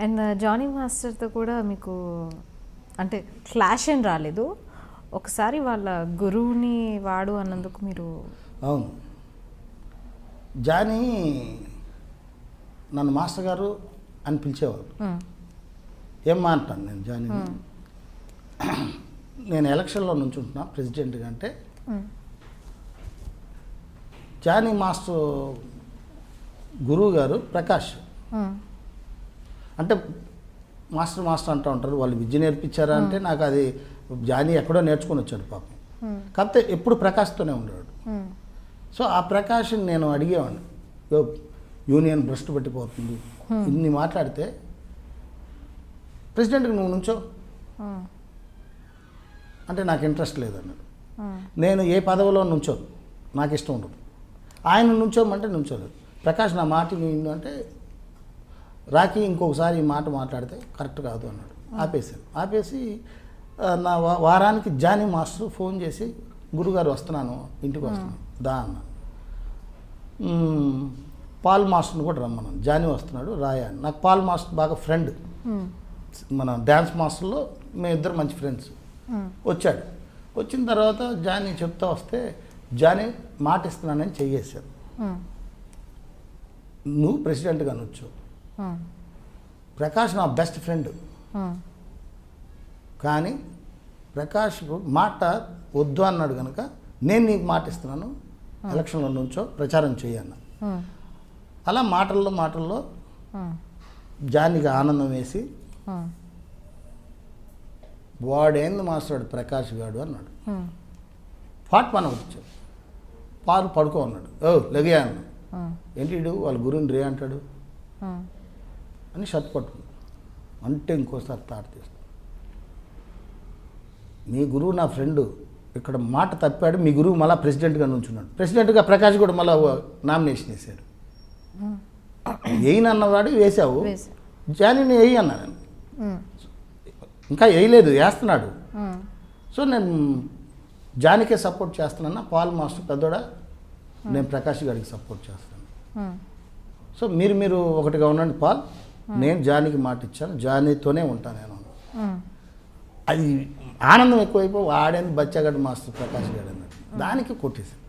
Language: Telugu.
అండ్ జానీ మాస్టర్తో కూడా మీకు అంటే క్లాష్ ఏం రాలేదు, ఒకసారి వాళ్ళ గురువుని వాడు అన్నందుకు మీరు? అవును, జానీ నన్ను మాస్టర్ గారు అని పిలిచేవారు. ఏం మాట్లాను నేను జానీ, నేను ఎలక్షన్లో నుంచుంటున్నా ప్రెసిడెంట్గా అంటే జానీ మాస్టర్ గురువు గారు ప్రకాష్ అంటే మాస్టర్ అంటూ ఉంటారు. వాళ్ళు విద్య నేర్పించారా అంటే నాకు అది జానీ ఎక్కడో నేర్చుకొని వచ్చాడు పాపం. కాకపోతే ఎప్పుడు ప్రకాష్తోనే ఉండేవాడు. సో ఆ ప్రకాష్ని నేను అడిగేవాడిని, యూనియన్ భ్రష్టు పట్టిపోతుంది, ఇన్ని మాట్లాడితే ప్రెసిడెంట్కి నువ్వు నుంచో అంటే నాకు ఇంట్రెస్ట్ లేదన్నాడు. నేను ఏ పదవిలో నుంచోను, నాకు ఇష్టం ఉండదు. ఆయన నుంచోమంటే నుంచోలేదు. ప్రకాష్ నా మాట విను అంటే రాకీ ఇంకొకసారి ఈ మాట మాట్లాడితే కరెక్ట్ కాదు అన్నాడు. ఆపేసి నా వారానికి జానీ మాస్టర్ ఫోన్ చేసి గురుగారు వస్తున్నాను, ఇంటికి వస్తున్నాను దా అన్న. పాల్ మాస్టర్ని కూడా రమ్మన్నాను, జానీ వస్తున్నాడు రాయా అని. నాకు పాల్ మాస్టర్ బాగా ఫ్రెండ్, మన డ్యాన్స్ మాస్టర్లో మేమిద్దరు మంచి ఫ్రెండ్స్. వచ్చాడు, వచ్చిన తర్వాత జానీ చెప్తా వస్తే జానీ మాట ఇస్తున్నానని చెయ్యేశారు. నువ్వు ప్రెసిడెంట్గా అనొచ్చు, ప్రకాష్ నా బెస్ట్ ఫ్రెండ్, కానీ ప్రకాష్ మాట వద్దు అన్నాడు కనుక నేను నీకు మాట ఇస్తున్నాను, ఎలక్షన్లో నుంచో ప్రచారం చేయన్న. అలా మాటల్లో జానీకి ఆనందం వేసి వాడేంది మాస్టాడు ప్రకాష్ గాడు అన్నాడు. పాట్ మన వచ్చాడు, పాలు పడుకో అన్నాడు. లెగయా అన్నాడు. ఏంటి వాళ్ళ గురువుని రే అంటాడు అని షర్ట్ పట్టుకున్నాడు. అంటే ఇంకోసారి తాట తీస్తాడు, మీ గురువు నా ఫ్రెండు, ఇక్కడ మాట తప్పాడు, మీ గురువు మళ్ళీ ప్రెసిడెంట్గా నుంచున్నాడు. ప్రెసిడెంట్గా ప్రకాష్ కూడా మళ్ళీ నామినేషన్ వేసాడు. వేయనన్నవాడు వేసావు, జానీని వేయి అన్నాను. ఇంకా వేయలేదు, వేస్తున్నాడు. సో నేను జానీకే సపోర్ట్ చేస్తున్నాను, పాల్ మాస్టర్ పెద్దోడా, నేను ప్రకాష్ గారికి సపోర్ట్ చేస్తాను. సో మీరు ఒకటిగా ఉండండి పాల్, నేను జానీకి మాట ఇచ్చాను, జానీతోనే ఉంటాను నేను. అది ఆనందం ఎక్కువైపోయి వాడేంది బచ్చాగడ్డ మాస్టర్ ప్రకాష్ గారు అన్నాడు. దానికి కొట్టేశాను.